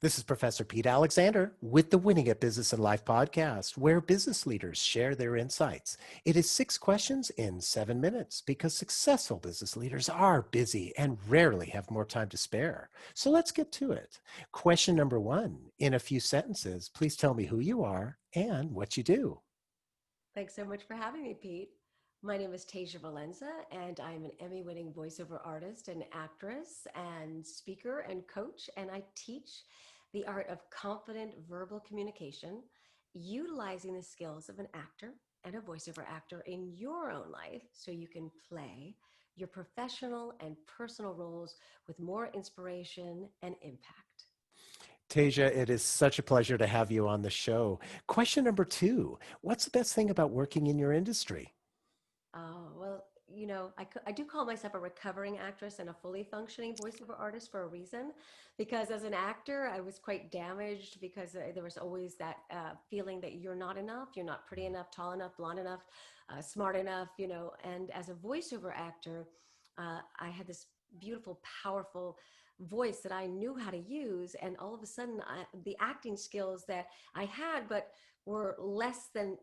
This is Professor Pete Alexander with the Winning at Business and Life podcast, where business leaders share their insights. It is 6 questions in 7 minutes because successful business leaders are busy and rarely have more time to spare. So let's get to it. Question number 1. In a few sentences, please tell me who you are and what you do. Thanks so much for having me, Pete. My name is Tasia Valenza, and I'm an Emmy-winning voiceover artist and actress and speaker and coach, and I teach the art of confident verbal communication, utilizing the skills of an actor and a voiceover actor in your own life so you can play your professional and personal roles with more inspiration and impact. Tasia, it is such a pleasure to have you on the show. Question number 2. What's the best thing about working in your industry? Well, I do call myself a recovering actress and a fully functioning voiceover artist for a reason, because as an actor, I was quite damaged because there was always that feeling that you're not enough, you're not pretty enough, tall enough, blonde enough, smart enough, and as a voiceover actor, I had this beautiful, powerful voice that I knew how to use. And all of a sudden, the acting skills that I had, but were less than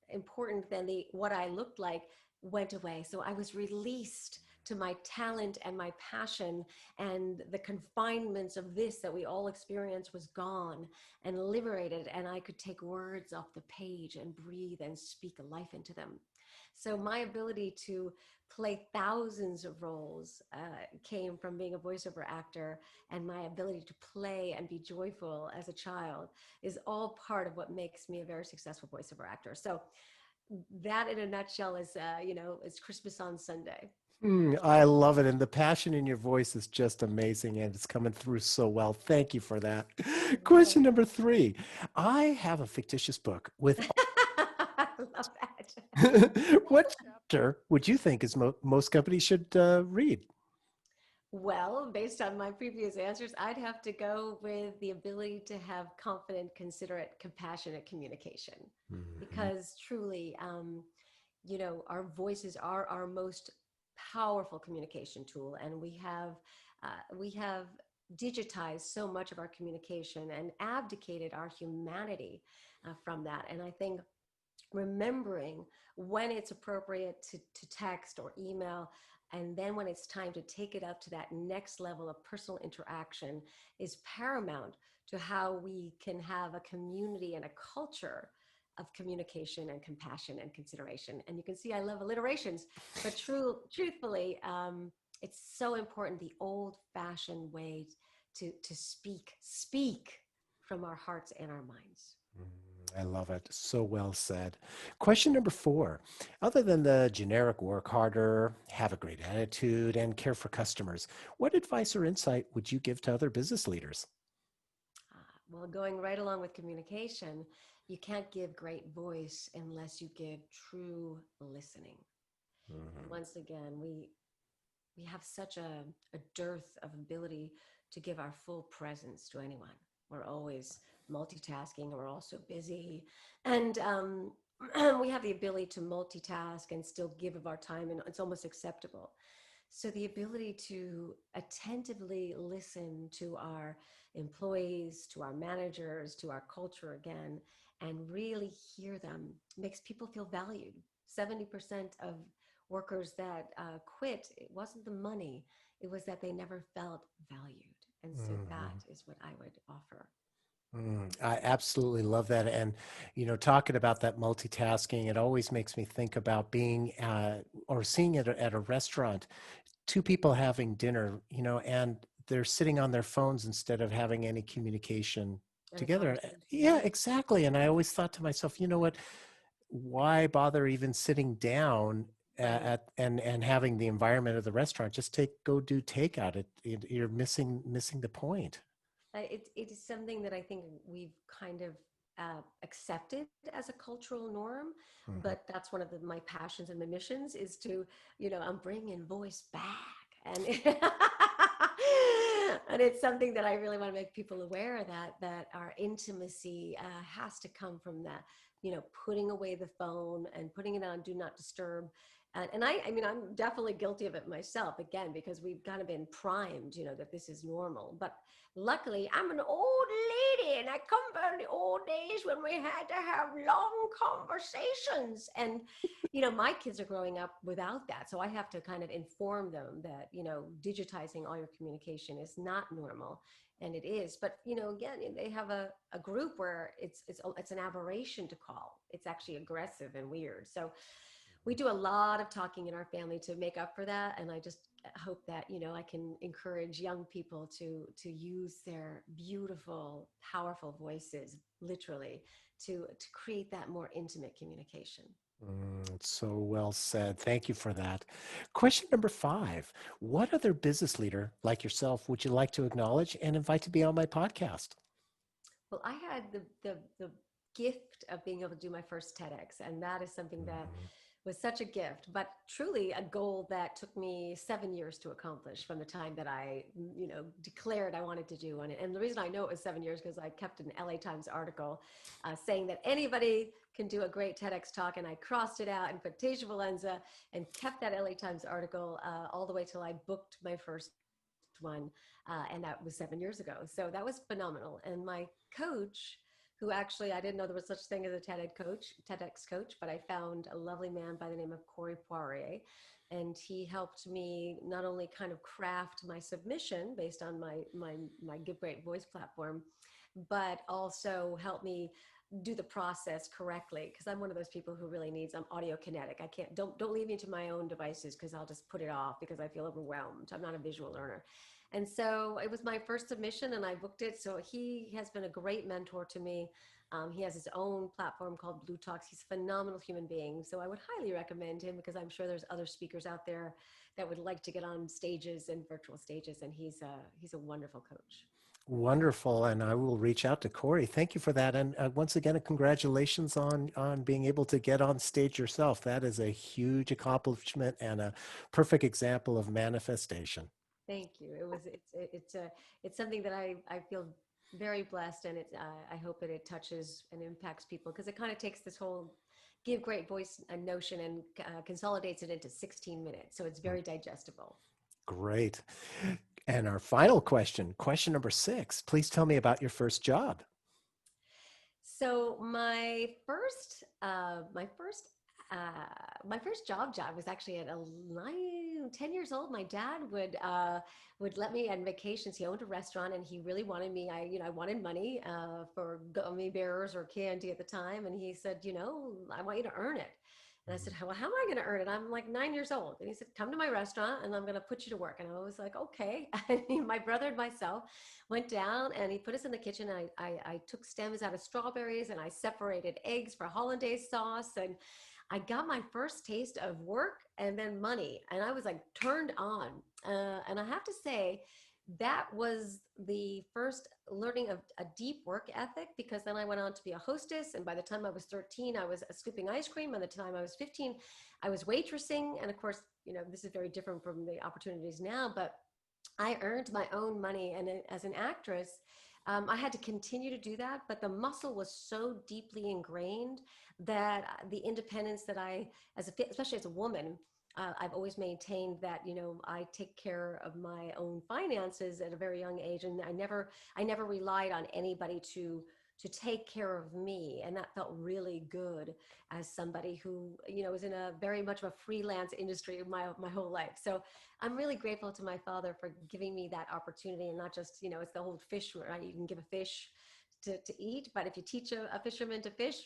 important than what I looked like, went away. So I was released to my talent and my passion, and the confinements of this that we all experience was gone and liberated, and I could take words off the page and breathe and speak life into them. So my ability to play thousands of roles came from being a voiceover actor, and my ability to play and be joyful as a child is all part of what makes me a very successful voiceover actor. So that in a nutshell is, is Christmas on Sunday. I love it. And the passion in your voice is just amazing. And it's coming through so well. Thank you for that. Thank Question you. number 3. I have a fictitious book with I love that. what chapter would you think is most companies should read? Well, based on my previous answers, I'd have to go with the ability to have confident, considerate, compassionate communication. Mhm. Because truly, our voices are our most powerful communication tool, and we have digitized so much of our communication and abdicated our humanity from that. And I think remembering when it's appropriate to text or email, and then when it's time to take it up to that next level of personal interaction, is paramount to how we can have a community and a culture of communication and compassion and consideration. And you can see I love alliterations, but truthfully, it's so important, the old-fashioned way to speak from our hearts and our minds. I love it. So well said. Question number 4. Other than the generic work harder, have a great attitude, and care for customers, what advice or insight would you give to other business leaders? Well, going right along with communication, you can't give great voice unless you give true listening. And Mhm. once again, we have such a dearth of ability to give our full presence to anyone. We're always multitasking, we're also busy, and we have the ability to multitask and still give of our time, and it's almost acceptable. So the ability to attentively listen to our employees, to our managers, to our culture again, and really hear them makes people feel valued. 70% of workers that quit, it wasn't the money, it was that they never felt valued. And so Mhm. that is what I would offer. I absolutely love that. And, talking about that multitasking, it always makes me think about being or seeing it at a restaurant, two people having dinner, and they're sitting on their phones instead of having any communication And a together. conversation, Yeah, right? exactly. And I always thought to myself, you know what? Why bother even sitting down Right. and having the environment of the restaurant? Just go do takeout. You're missing the point. It is something that I think we've kind of accepted as a cultural norm, Mhm. but that's one of my passions and my missions is to, I'm bringing voice back, and and it's something that I really want to make people aware of, that our intimacy has to come from that, putting away the phone and putting it on do not disturb, And I mean, I'm definitely guilty of it myself, again, because we've kind of been primed, that this is normal. But luckily, I'm an old lady, and I come from the old days when we had to have long conversations. And, my kids are growing up without that. So I have to kind of inform them that, digitizing all your communication is not normal. And it is. But, again, they have a group where it's an aberration to call. It's actually aggressive and weird. So we do a lot of talking in our family to make up for that, and I just hope that I can encourage young people to use their beautiful, powerful voices, literally, to create that more intimate communication. So well said. Thank you for that. Question number 5. What other business leader like yourself would you like to acknowledge and invite to be on my podcast? Well, I had the gift of being able to do my first TEDx, and that is something that Mhm. was such a gift, but truly a goal that took me 7 years to accomplish from the time that I, declared I wanted to do one. And the reason I know it was 7 years because I kept an LA Times article saying that anybody can do a great TEDx talk, and I crossed it out and put Tasia Valenza and kept that LA Times article all the way till I booked my first one, and that was 7 years ago. So that was phenomenal. And my coach, who actually I didn't know there was such thing as a TEDx coach, but I found a lovely man by the name of Corey Poirier, and he helped me not only kind of craft my submission based on my Give Great Voice platform, but also help me do the process correctly, because I'm one of those people who really needs, I'm audio kinetic. I can't, don't leave me to my own devices, because I'll just put it off because I feel overwhelmed. I'm not a visual learner. And so it was my first submission, and I booked it. So he has been a great mentor to me. He has his own platform called Blue Talks. He's a phenomenal human being. So I would highly recommend him, because I'm sure there's other speakers out there that would like to get on stages and virtual stages. And he's a wonderful coach. Wonderful, and I will reach out to Corey. Thank you for that, and once again, congratulations on being able to get on stage yourself. That is a huge accomplishment and a perfect example of manifestation. Thank you. It's something that I feel very blessed, and I hope that it touches and impacts people, because it kind of takes this whole give great voice notion and consolidates it into 16 minutes, so it's very digestible. Great. And our final question, question number 6. Please tell me about your first job. So my first job was actually at 10 years old. My dad would let me on vacations. He owned a restaurant, and he really wanted me. I wanted money for gummy bears or candy at the time, and he said, I want you to earn it. And I said, well, how am I going to earn it? I'm like 9 years old. And he said, come to my restaurant, and I'm going to put you to work. And I was like, okay. And my brother and myself went down, and he put us in the kitchen. And I took stems out of strawberries, and I separated eggs for hollandaise sauce. And I got my first taste of work and then money. And I was like turned on. And I have to say, that was the first learning of a deep work ethic, because then I went on to be a hostess. And by the time I was 13, I was scooping ice cream. By the time I was 15, I was waitressing. And of course, this is very different from the opportunities now, but I earned my own money. And as an actress, I had to continue to do that, but the muscle was so deeply ingrained that the independence that especially as a woman, I've always maintained that, I take care of my own finances at a very young age. And I never relied on anybody to take care of me. And that felt really good as somebody who, was in a very much of a freelance industry my whole life. So I'm really grateful to my father for giving me that opportunity, and not just, it's the whole fish, right? You can give a fish to eat, but if you teach a fisherman to fish,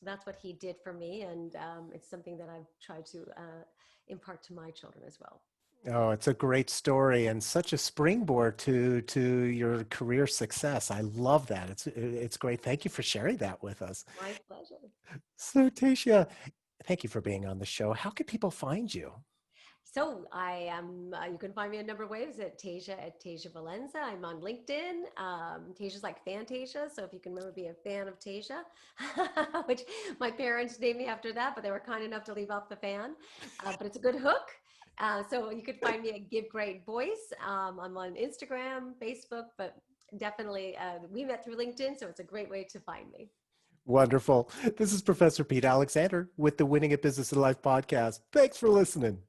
that's what he did for me. And it's something that I've tried to impart to my children as well. Oh, it's a great story and such a springboard to your career success. I love that. It's great. Thank you for sharing that with us. My pleasure. So, Tasia, thank you for being on the show. How can people find you? So I am, you can find me a number of ways at Tasia Valenza. I'm on LinkedIn. Tasia's like Fantasia. So if you can remember, be a fan of Tasia, which my parents named me after that, but they were kind enough to leave off the fan. But it's a good hook. So you could find me at Give Great Voice. I'm on Instagram, Facebook, but definitely we met through LinkedIn. So it's a great way to find me. Wonderful. This is Professor Pete Alexander with the Winning at Business and Life podcast. Thanks for listening.